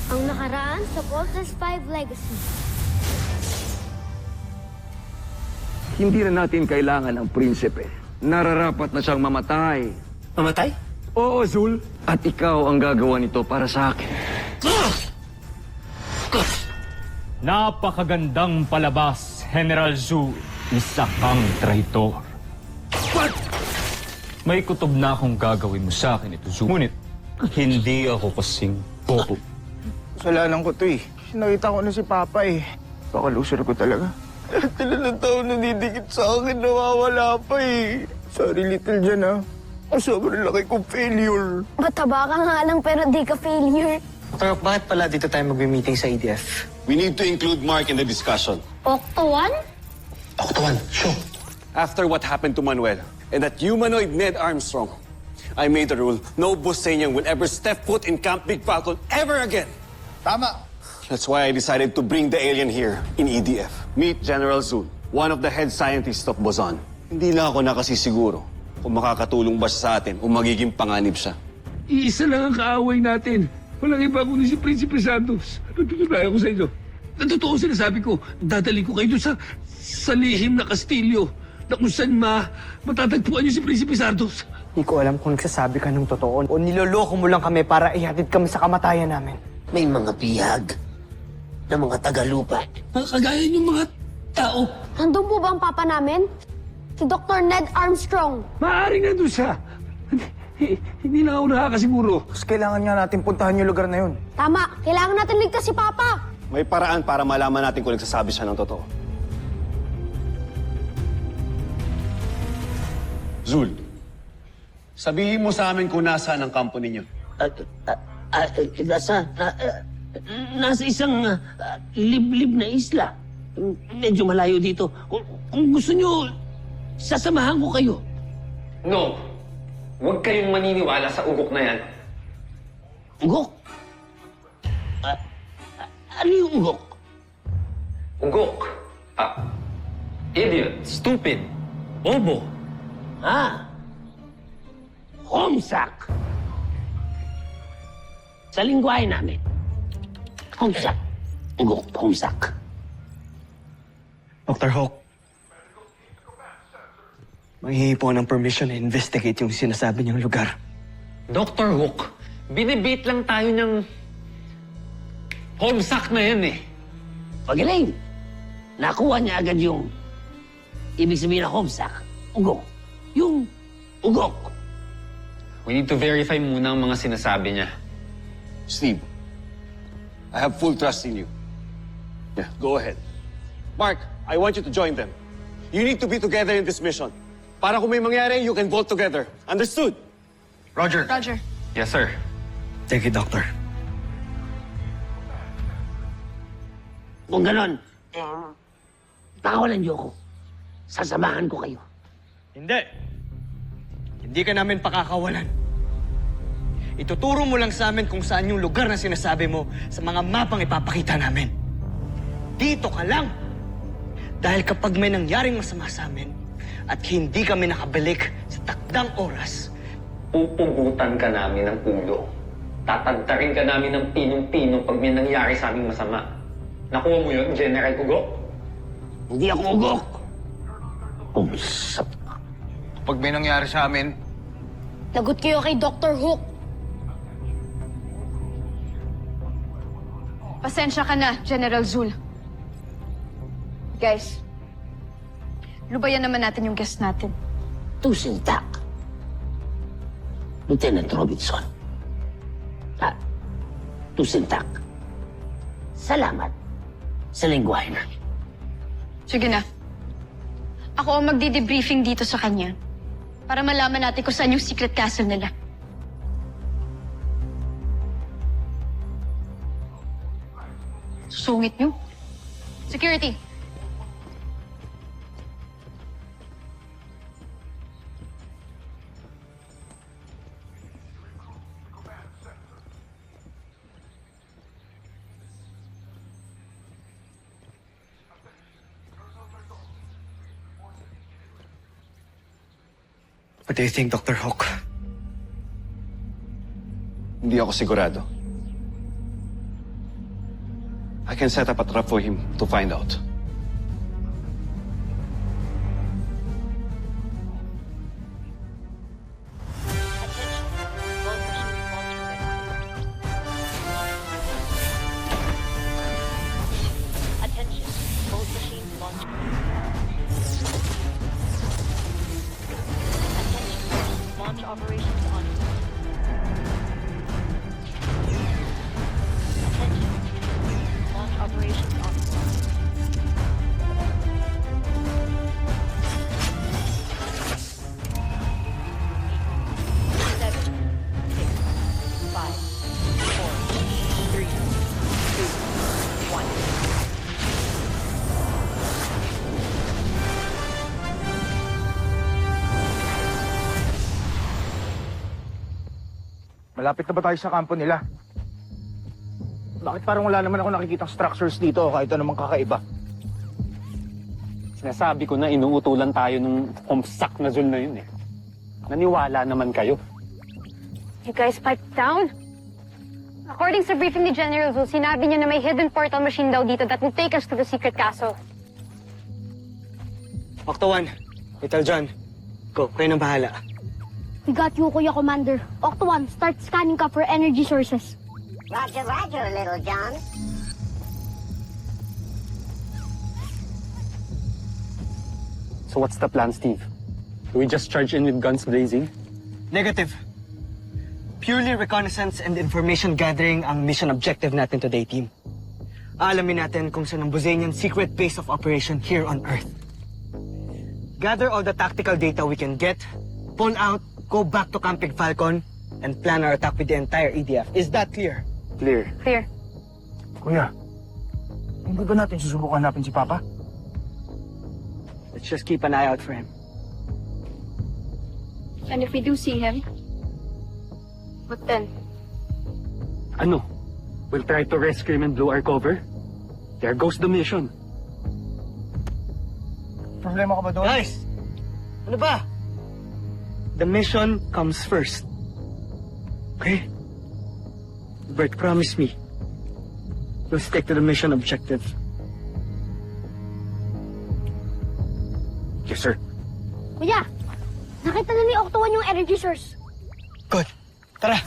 Ang nakaraan sa Voltes 5 Legacy. Hindi na natin kailangan ng prinsipe. Nararapat na siyang mamatay. Mamatay? Oo, Zul. At ikaw ang gagawa nito para sa akin. Napakagandang palabas, General Zul. Isa kang traitor. What? May kutob na akong gagawin mo sa akin ito, Zul. Ngunit, hindi ako kasing bobo. Kasalanan ko to eh. Nakita ko na si Papa eh. Baka loser ko talaga. Ilan ng taon na didikit sa akin, nawawala pa eh. Sorry, Little Jan ah. Sobrang laki kong failure. Mataba ka nga lang pero di ka failure. Pero bakit pala dito tayo mag-meeting sa EDF? We need to include Mark in the discussion. Octo 1? Octawan, show. After what happened to Manuel and that humanoid Ned Armstrong, I made a rule, no Busenyang will ever step foot in Camp Big Falcon ever again. Tama. That's why I decided to bring the alien here in EDF. Meet General Zul, one of the head scientists of Boson. Hindi lang ako nakasisiguro kung makakatulong ba siya sa atin o magiging panganib siya. Iisa lang ang kaaway natin. Walang iba kundi si Prinsipe Santos. Natutunayan ko sa inyo. Natotoo sinasabi ko, dadali ko kayo sa lihim na kastilyo na kung saan matatagpuan niyo si Prinsipe Santos. Hindi ko alam kung nagsasabi ka ng totoo o niloloko mo lang kami para ihatid kami sa kamatayan namin. May mga bihag na mga tagalupa. Kagaya yung mga tao. Nandun po ba ang papa namin? Si Dr. Ned Armstrong. Maaaring nandun siya. Hindi na ako nakakasiguro. Mas kailangan nga natin puntahan yung lugar na yun. Tama, kailangan natin ligtas si Papa. May paraan para malaman natin kung nagsasabi siya ng totoo. Zul, sabihin mo sa amin kung nasaan ang kampo ninyo. Nasa isang liblib na isla. Medyo malayo dito. Kung gusto nyo, sasamahan ko kayo. No. Huwag kayong maniniwala sa ugok na yan. Ugok? Ano yung ugok? Ugok. Idiot. Stupid. Bobo. Homsak. Sa lingwahe namin. Homsak. Ugok, homsak. Dr. Hawk, manghihingi po ng permission na investigate yung sinasabi niyang lugar. Dr. Hook, binibait lang tayo ng homesack na yan eh. Pagaling. Nakuha niya agad yung ibig sabihin na homsak. Ugok. Yung ugok. We need to verify muna ang mga sinasabi niya. Steve, I have full trust in you. Yeah, go ahead. Mark, I want you to join them. You need to be together in this mission. Para kung may mangyari, you can vote together. Understood? Roger. Roger. Yes, sir. Thank you, Doctor. Kung ganon, pakawalan niyo ako. Sasamahan ko kayo. Hindi. Hindi ka namin pakakawalan. Ituturo mo lang sa amin kung saan yung lugar na sinasabi mo sa mga mapang ipapakita namin. Dito ka lang. Dahil kapag may nangyaring masama sa amin at hindi kami nakabalik sa takdang oras, Pupugutan ka namin ng ulo. Tatagtarin ka namin ng pinong-pino pag may nangyari sa aming masama. Nakuha mo yun, General Ugok? Hindi ako ugok. Umsap. Pag may nangyari sa amin, Lagot kayo kay Dr. Hook. Pasensya ka na, General Zul. Guys, lubayan naman natin yung guest natin. Tusintak. Lieutenant Robinson. Tusintak. Salamat sa lingwahe namin. Sige na. Ako ang magdi-debriefing dito sa kanya para malaman natin kung saan yung secret castle nila. Susungit nyo. Security. what do you think, Dr. Hawk? Hindi ako sigurado. I can set up a trap for him to find out. Attention, both machines launching. Attention, launch operations on. Attention, launch operations on. Seven, 6, 5, 4, 3, 2, 1. Malapit na ba tayo sa kampo nila? Bakit parang wala naman ako nakikitang structures dito kahit anumang kakaiba? Sinasabi ko na inuutulan tayo ng homsak na Zul na yun eh. Naniwala naman kayo. You guys pipe down? According sa briefing ni General Zul, sinabi niya na may hidden portal machine daw dito that will take us to the secret castle. Octo 1, Little John, go, kayo nang bahala. We got you, Kuya Commander. Octo-1, start scanning ka for energy sources. Roger, roger, Little John. So what's the plan, Steve? Do we just charge in with guns blazing? Negative. Purely reconnaissance and information gathering ang mission objective natin today, team. Aalamin natin kung saan ang Buzanian secret base of operation here on Earth. Gather all the tactical data we can get, pull out, go back to Camping Falcon, and plan our attack with the entire EDF. Is that clear? Clear. Clear. Kuya, hindi ba natin susubukan hanapin si Papa? Let's just keep an eye out for him. And if we do see him, what then? Ano? We'll try to rescue him and blow our cover? There goes the mission. Problema ka ba doon? Guys! Ano ba? The mission comes first. Okay? Bert, promise me. You'll stick to the mission objective. Yes, sir. Kuya, nakita na ni Octo-1 yung energy source. Good. Tara!